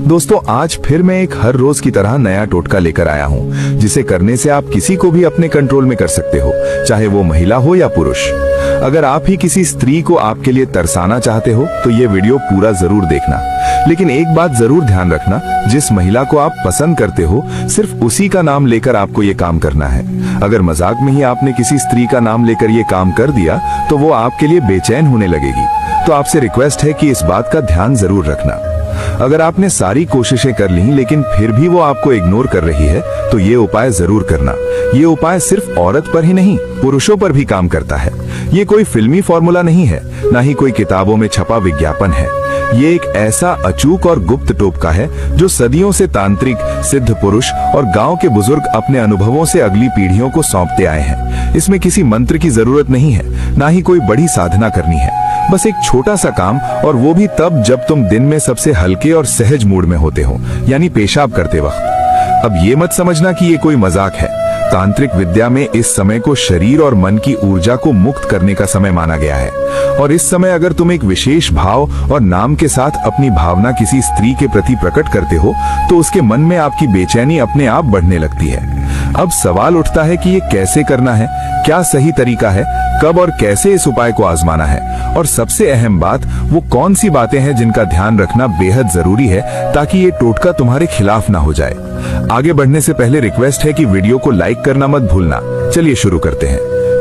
दोस्तों, आज फिर मैं एक हर रोज की तरह नया टोटका लेकर आया हूँ, जिसे करने से आप किसी को भी अपने कंट्रोल में कर सकते हो, चाहे वो महिला हो या पुरुष। अगर आप ही किसी स्त्री को आपके लिए तरसाना चाहते हो तो ये वीडियो पूरा जरूर देखना। लेकिन एक बात जरूर ध्यान रखना, जिस महिला को आप पसंद करते हो सिर्फ उसी का नाम लेकर आपको ये काम करना है। अगर मजाक में ही आपने किसी स्त्री का नाम लेकर ये काम कर दिया तो वो आपके लिए बेचैन होने लगेगी। तो आपसे रिक्वेस्ट है कि इस बात का ध्यान जरूर रखना। अगर आपने सारी कोशिशें कर ली लेकिन फिर भी वो आपको इग्नोर कर रही है तो ये उपाय जरूर करना। ये उपाय सिर्फ औरत पर ही नहीं, पुरुषों पर भी काम करता है। ये कोई फिल्मी फॉर्मूला नहीं है, ना ही कोई किताबों में छपा विज्ञापन है। ये एक ऐसा अचूक और गुप्त टोटका है जो सदियों से तांत्रिक, सिद्ध पुरुष और गांव के बुजुर्ग अपने अनुभवों से अगली पीढ़ियों को सौंपते आए हैं। इसमें किसी मंत्र की जरूरत नहीं है, ना ही कोई बड़ी साधना करनी है। बस एक छोटा सा काम, और वो भी तब जब तुम दिन में सबसे हल्के और सहज मूड में होते हो, यानी पेशाब करते वक्त। अब ये मत समझना कि ये कोई मजाक है। तांत्रिक विद्या में इस समय को शरीर और मन की ऊर्जा को मुक्त करने का समय माना गया है। और इस समय अगर तुम एक विशेष भाव और नाम के साथ अपनी भावना किसी स्त्री के प्रति प्रकट करते हो तो उसके मन में आपकी बेचैनी अपने आप बढ़ने लगती है। अब सवाल उठता है कि ये कैसे करना है, क्या सही तरीका है, कब और कैसे इस उपाय को आजमाना है, और सबसे अहम बात, वो कौन सी बातें हैं जिनका ध्यान रखना बेहद जरूरी है ताकि ये टोटका तुम्हारे खिलाफ ना हो जाए। आगे बढ़ने से पहले रिक्वेस्ट है कि वीडियो को लाइक करना मत भूलना। चलिए शुरू करते हैं।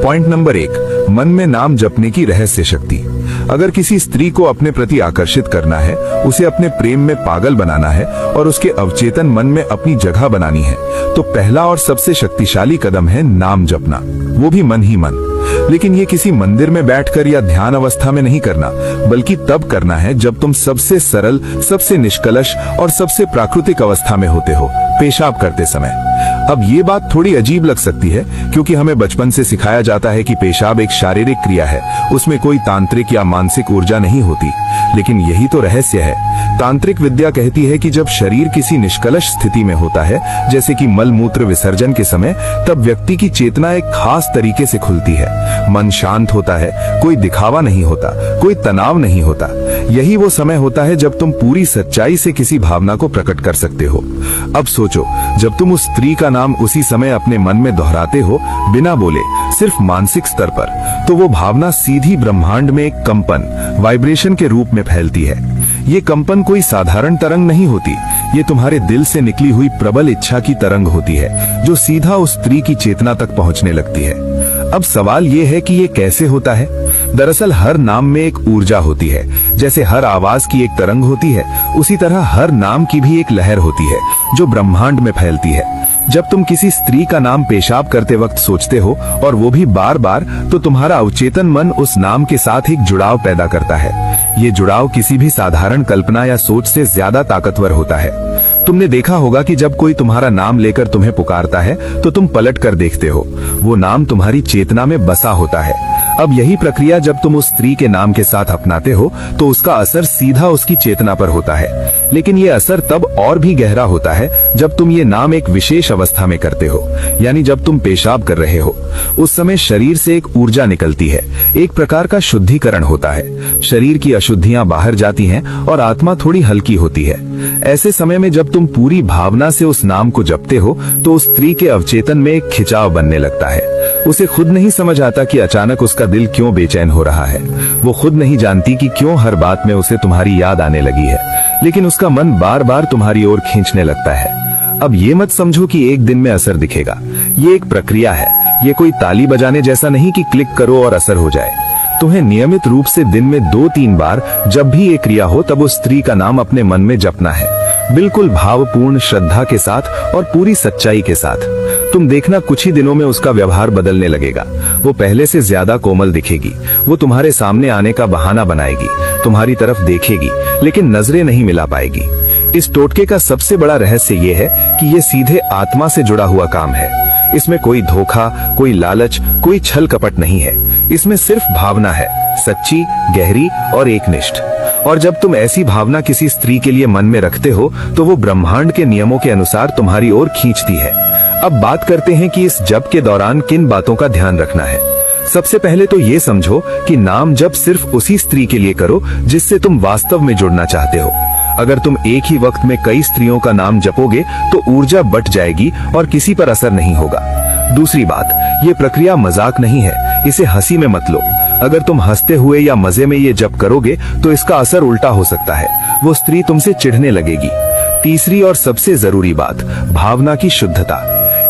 पॉइंट नंबर 1, मन में नाम जपने की रहस्य शक्ति। अगर किसी स्त्री को अपने प्रति आकर्षित करना है, उसे अपने प्रेम में पागल बनाना है और उसके अवचेतन मन में अपनी जगह बनानी है, तो पहला और सबसे शक्तिशाली कदम है नाम जपना, वो भी मन ही मन। लेकिन ये किसी मंदिर में बैठकर या ध्यान अवस्था में नहीं करना, बल्कि तब करना है जब तुम सबसे सरल, सबसे निष्कलश और सबसे प्राकृतिक अवस्था में होते हो, पेशाब करते समय। अब ये बात थोड़ी अजीब लग सकती है, क्योंकि हमें बचपन से सिखाया जाता है कि पेशाब एक शारीरिक क्रिया है, उसमें कोई तांत्रिक या मानसिक ऊर्जा नहीं होती। लेकिन यही तो रहस्य है। तांत्रिक विद्या कहती है कि जब शरीर किसी निष्कलश स्थिति में होता है, जैसे कि मल मूत्र विसर्जन के समय, तब व्यक्ति की चेतना एक खास तरीके से खुलती है। मन शांत होता है, कोई दिखावा नहीं होता, कोई तनाव नहीं होता। यही वो समय होता है जब तुम पूरी सच्चाई से किसी भावना को प्रकट कर सकते हो। अब सोचो, जब तुम उस स्त्री का नाम उसी समय अपने मन में दोहराते हो, बिना बोले, सिर्फ मानसिक स्तर पर, तो वो भावना सीधी ब्रह्मांड में एक कंपन, वाइब्रेशन के रूप में फैलती है। ये कंपन कोई साधारण तरंग नहीं होती, ये तुम्हारे दिल से निकली हुई प्रबल इच्छा की तरंग होती है, जो सीधा उस स्त्री की चेतना तक पहुंचने लगती है। अब सवाल ये है कि ये कैसे होता है। दरअसल हर नाम में एक ऊर्जा होती है। जैसे हर आवाज की एक तरंग होती है, उसी तरह हर नाम की भी एक लहर होती है, जो ब्रह्मांड में फैलती है। जब तुम किसी स्त्री का नाम पेशाब करते वक्त सोचते हो, और वो भी बार बार, तो तुम्हारा अवचेतन मन उस नाम के साथ एक जुड़ाव पैदा करता है। ये जुड़ाव किसी भी साधारण कल्पना या सोच से ज्यादा ताकतवर होता है। तुमने देखा होगा कि जब कोई तुम्हारा नाम लेकर तुम्हें पुकारता है तो तुम पलट कर देखते हो, वो नाम तुम्हारी चेतना में बसा होता है। अब यही प्रक्रिया जब तुम उस स्त्री के नाम के साथ अपनाते हो तो उसका असर सीधा उसकी चेतना पर होता है। लेकिन ये असर तब और भी गहरा होता है जब तुम ये नाम एक विशेष अवस्था में करते हो, यानी जब तुम पेशाब कर रहे हो। उस समय शरीर से एक ऊर्जा निकलती है, एक प्रकार का शुद्धिकरण होता है। शरीर की अशुद्धियां बाहर जाती हैं और आत्मा थोड़ी हल्की होती है। ऐसे समय में जब तुम पूरी भावना से उस नाम को जपते हो तो उस स्त्री के अवचेतन में एक खिंचाव बनने लगता है। उसे खुद नहीं समझ आता कि अचानक उसका दिल क्यों बेचैन हो रहा है। वो खुद नहीं जानती कि क्यों हर बात में उसे तुम्हारी याद आने लगी है, लेकिन उसका मन बार बार तुम्हारी ओर खींचने लगता है। अब ये मत समझो कि एक दिन में असर दिखेगा। ये एक प्रक्रिया है। ये कोई ताली बजाने जैसा नहीं कि क्लिक करो और असर हो जाए। तुम्हें नियमित रूप से दिन में 2-3 बार, जब भी ये क्रिया हो, तब उस स्त्री का नाम अपने मन में जपना है, बिल्कुल भावपूर्ण श्रद्धा के साथ और पूरी सच्चाई के साथ। तुम देखना, कुछ ही दिनों में उसका व्यवहार बदलने लगेगा। वो पहले से ज्यादा कोमल दिखेगी। वो तुम्हारे सामने आने का बहाना बनाएगी, तुम्हारी तरफ देखेगी, लेकिन नजरें नहीं मिला पाएगी। इस टोटके का सबसे बड़ा रहस्य ये है कि ये सीधे आत्मा से जुड़ा हुआ काम है। इसमें कोई धोखा, कोई लालच, कोई छल कपट नहीं है। इसमें सिर्फ भावना है, सच्ची, गहरी और एकनिष्ठ। और जब तुम ऐसी भावना किसी स्त्री के लिए मन में रखते हो तो वो ब्रह्मांड के नियमों के अनुसार तुम्हारी ओर खींचती है। अब बात करते हैं कि इस जप के दौरान किन बातों का ध्यान रखना है। सबसे पहले तो ये समझो कि नाम जप सिर्फ उसी स्त्री के लिए करो जिससे तुम वास्तव में जुड़ना चाहते हो। अगर तुम एक ही वक्त में कई स्त्रियों का नाम जपोगे तो ऊर्जा बट जाएगी और किसी पर असर नहीं होगा। दूसरी बात, ये प्रक्रिया मजाक नहीं है, इसे हंसी में मत लो। अगर तुम हंसते हुए या मजे में ये जप करोगे तो इसका असर उल्टा हो सकता है, वो स्त्री तुमसे चिढ़ने लगेगी। तीसरी और सबसे जरूरी बात, भावना की शुद्धता।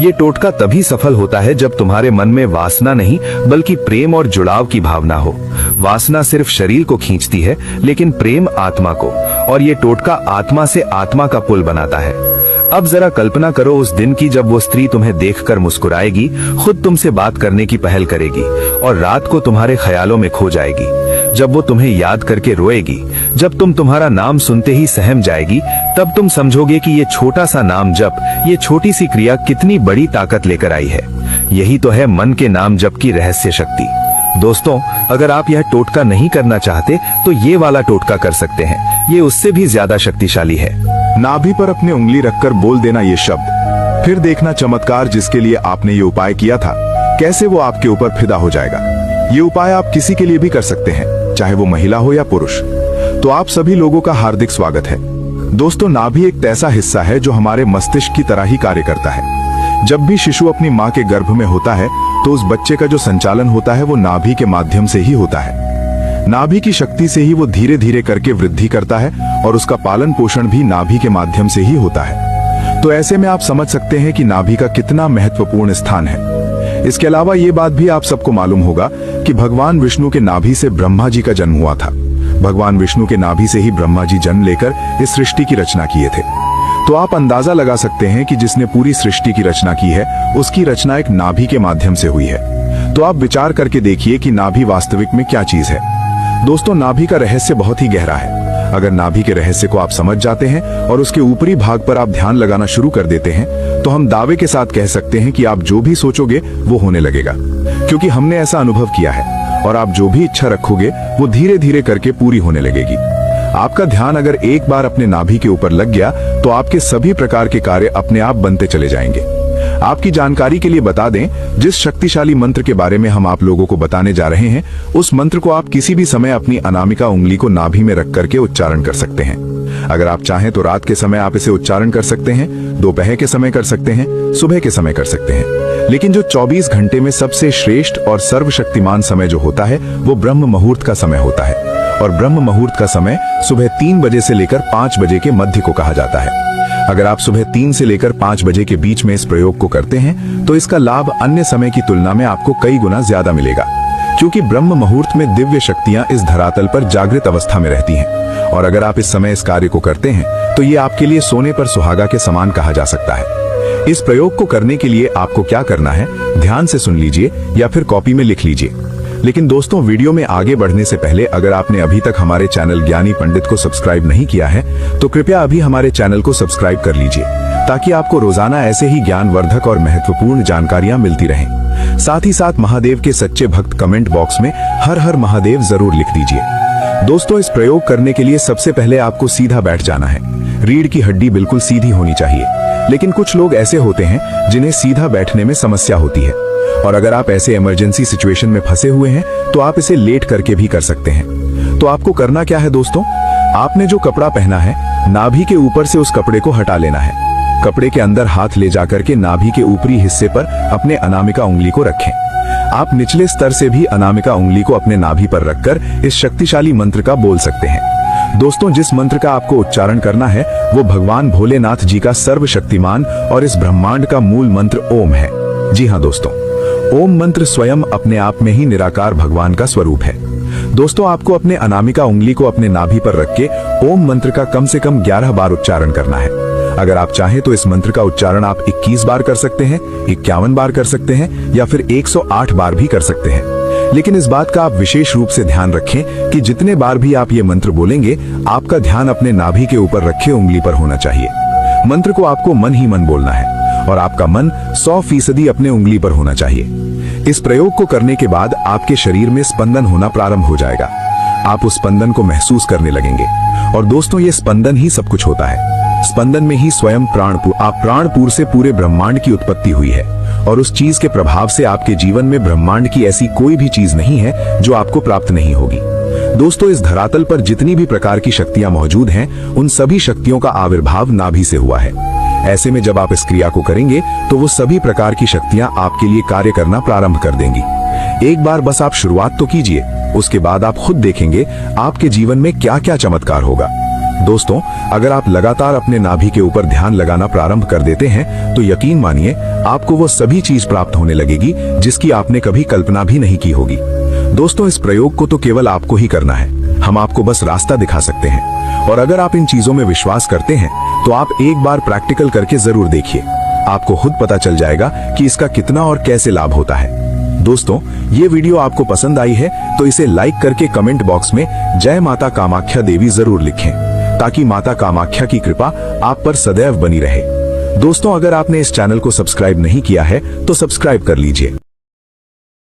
ये टोटका तभी सफल होता है जब तुम्हारे मन में वासना नहीं बल्कि प्रेम और जुड़ाव की भावना हो। वासना सिर्फ शरीर को खींचती है, लेकिन प्रेम आत्मा को, और ये टोटका आत्मा से आत्मा का पुल बनाता है। अब जरा कल्पना करो उस दिन की जब वो स्त्री तुम्हें देखकर मुस्कुराएगी, खुद तुमसे बात करने की पहल करेगी और रात को तुम्हारे ख्यालों में खो जाएगी। जब वो तुम्हें याद करके रोएगी, जब तुम तुम्हारा नाम सुनते ही सहम जाएगी, तब तुम समझोगे कि ये छोटा सा नाम जप, ये छोटी सी क्रिया कितनी बड़ी ताकत लेकर आई है। यही तो है मन के नाम जप की रहस्य शक्ति। दोस्तों, अगर आप यह टोटका नहीं करना चाहते तो ये वाला टोटका कर सकते हैं, ये उससे भी ज्यादा शक्तिशाली है। नाभि पर अपनी उंगली रखकर बोल देना ये शब्द, फिर देखना चमत्कार जिसके लिए आपने ये उपाय किया था, कैसे वो आपके ऊपर फिदा हो जाएगा। ये उपाय आप किसी के लिए भी कर सकते हैं, चाहे वो महिला हो या पुरुष। तो आप सभी लोगों का हार्दिक स्वागत है। दोस्तों, नाभि एक ऐसा हिस्सा है जो हमारे मस्तिष्क की तरह ही कार्य करता है। जब भी शिशु अपनी माँ के गर्भ में होता है तो उस बच्चे का जो संचालन होता है वो नाभि के माध्यम से ही होता है। नाभि की शक्ति से ही वो धीरे धीरे करके वृद्धि करता है और उसका पालन पोषण भी नाभि के माध्यम से ही होता है। तो ऐसे में आप समझ सकते हैं कि नाभि का कितना महत्वपूर्ण स्थान है। इसके अलावा ये बात भी आप सबको मालूम होगा कि भगवान विष्णु के नाभि से ब्रह्मा जी का जन्म हुआ था। भगवान विष्णु के नाभि से ही ब्रह्मा जी जन्म लेकर इस सृष्टि की रचना किए थे। तो आप अंदाजा लगा सकते हैं कि जिसने पूरी सृष्टि की रचना की है उसकी रचना एक नाभि के माध्यम से हुई है। तो आप विचार करके देखिए कि नाभि वास्तविक में क्या चीज है। दोस्तों, नाभि का रहस्य बहुत ही गहरा है। अगर नाभि के रहस्य को आप समझ जाते हैं और उसके ऊपरी भाग पर आप ध्यान लगाना शुरू कर देते हैं तो हम दावे के साथ कह सकते हैं कि आप जो भी सोचोगे वो होने लगेगा, क्योंकि हमने ऐसा अनुभव किया है। और आप जो भी इच्छा रखोगे वो धीरे धीरे करके पूरी होने लगेगी। आपका ध्यान अगर एक बार अपने नाभि के ऊपर लग गया तो आपके सभी प्रकार के कार्य अपने आप बनते चले जाएंगे। आपकी जानकारी के लिए बता दें, जिस शक्तिशाली मंत्र के बारे में हम आप लोगों को बताने जा रहे हैं, उस मंत्र को आप किसी भी समय अपनी अनामिका उंगली को नाभि में रख करके उच्चारण कर सकते हैं। अगर आप चाहें तो रात के समय आप इसे उच्चारण कर सकते हैं, दोपहर के समय कर सकते हैं, सुबह के समय कर सकते हैं। लेकिन जो 24 घंटे में सबसे श्रेष्ठ और सर्वशक्तिमान समय जो होता है वो ब्रह्म मुहूर्त का समय होता है। और ब्रह्म मुहूर्त का समय सुबह 3 बजे से लेकर 5 बजे के मध्य को कहा जाता है। अगर आप सुबह 3 से लेकर 5 बजे के बीच में इस प्रयोग को करते हैं तो इसका लाभ अन्य समय की तुलना में आपको कई गुना ज्यादा मिलेगा, क्योंकि ब्रह्म मुहूर्त में दिव्य शक्तियां इस धरातल पर जागृत अवस्था में रहती हैं। और अगर आप इस समय इस कार्य को करते हैं तो ये आपके लिए सोने पर सुहागा के समान कहा जा सकता है। इस प्रयोग को करने के लिए आपको क्या करना है, ध्यान से सुन लीजिए या फिर कॉपी में लिख लीजिए। लेकिन दोस्तों, वीडियो में आगे बढ़ने से पहले अगर आपने अभी तक हमारे चैनल ज्ञानी पंडित को सब्सक्राइब नहीं किया है तो कृपया अभी हमारे चैनल को सब्सक्राइब कर लीजिए, ताकि आपको रोजाना ऐसे ही ज्ञानवर्धक और महत्वपूर्ण जानकारियां मिलती रहें। साथ ही साथ महादेव के सच्चे भक्त कमेंट बॉक्स में हर हर महादेव जरूर लिख दीजिए। दोस्तों, इस प्रयोग करने के लिए सबसे पहले आपको सीधा बैठ जाना है। रीढ़ की हड्डी बिल्कुल सीधी होनी चाहिए, लेकिन कुछ लोग ऐसे होते हैं जिन्हें सीधा बैठने में समस्या होती है। और अगर आप ऐसे इमरजेंसी सिचुएशन में फंसे हुए हैं तो आप इसे लेट करके भी कर सकते हैं। तो आपको करना क्या है दोस्तों, आपने जो कपड़ा पहना है नाभि के ऊपर से उस कपड़े को हटा लेना है। कपड़े के अंदर हाथ ले जाकर के नाभि के ऊपरी हिस्से पर अपने अनामिका उंगली को रखें। आप निचले स्तर से भी अनामिका उंगली को अपने नाभि पर रखकर इस शक्तिशाली मंत्र का बोल सकते हैं। दोस्तों, जिस मंत्र का आपको उच्चारण करना है वो भगवान भोलेनाथ जी का सर्वशक्तिमान और इस ब्रह्मांड का मूल मंत्र ओम है। जी हाँ दोस्तों, ओम मंत्र स्वयं अपने आप में ही निराकार भगवान का स्वरूप है। दोस्तों, आपको अपने अनामिका उंगली को अपने नाभि पर रख के ओम मंत्र का कम से कम 11 बार उच्चारण करना है। अगर आप चाहें तो इस मंत्र का उच्चारण आप 21 बार कर सकते हैं, 51 बार कर सकते हैं या फिर 108 बार भी कर सकते हैं। लेकिन इस बात का आप विशेष रूप से ध्यान रखें कि जितने बार भी आप ये मंत्र बोलेंगे, आपका ध्यान अपने नाभि के ऊपर रखे उंगली पर होना चाहिए। मंत्र को आपको मन ही मन बोलना है और आपका मन 100% अपने उंगली पर होना चाहिए। इस प्रयोग को करने के बाद आपके शरीर में स्पंदन होना प्रारंभ हो जाएगा। आप उस स्पंदन को महसूस करने लगेंगे। और दोस्तों, ये स्पंदन ही सब कुछ होता है। स्पंदन में ही स्वयं प्राणपुर से पूरे ब्रह्मांड की उत्पत्ति हुई है। और उस चीज के प्रभाव से आपके जीवन में ब्रह्मांड की ऐसी कोई भी चीज नहीं है जो आपको प्राप्त नहीं होगी। दोस्तों, इस धरातल पर जितनी भी प्रकार की शक्तियां मौजूद हैं, उन सभी शक्तियों का आविर्भाव नाभि से हुआ है। ऐसे में जब आप इस क्रिया को करेंगे तो वो सभी प्रकार की शक्तियां आपके लिए कार्य करना प्रारंभ कर देंगी। एक बार बस आप शुरुआत तो कीजिए, उसके बाद आप खुद देखेंगे आपके जीवन में क्या क्या चमत्कार होगा। दोस्तों, अगर आप लगातार अपने नाभि के ऊपर ध्यान लगाना प्रारंभ कर देते हैं तो यकीन मानिए आपको वो सभी चीज प्राप्त होने लगेगी जिसकी आपने कभी कल्पना भी नहीं की होगी। दोस्तों, इस प्रयोग को तो केवल आपको ही करना है, हम आपको बस रास्ता दिखा सकते हैं। और अगर आप इन चीजों में विश्वास करते हैं तो आप एक बार प्रैक्टिकल करके जरूर देखिए, आपको खुद पता चल जाएगा कि इसका कितना और कैसे लाभ होता है। दोस्तों, ये वीडियो आपको पसंद आई है तो इसे लाइक करके कमेंट बॉक्स में जय माता कामाख्या देवी जरूर लिखें, ताकि माता कामाख्या की कृपा आप पर सदैव बनी रहे। दोस्तों, अगर आपने इस चैनल को सब्सक्राइब नहीं किया है तो सब्सक्राइब कर लीजिए।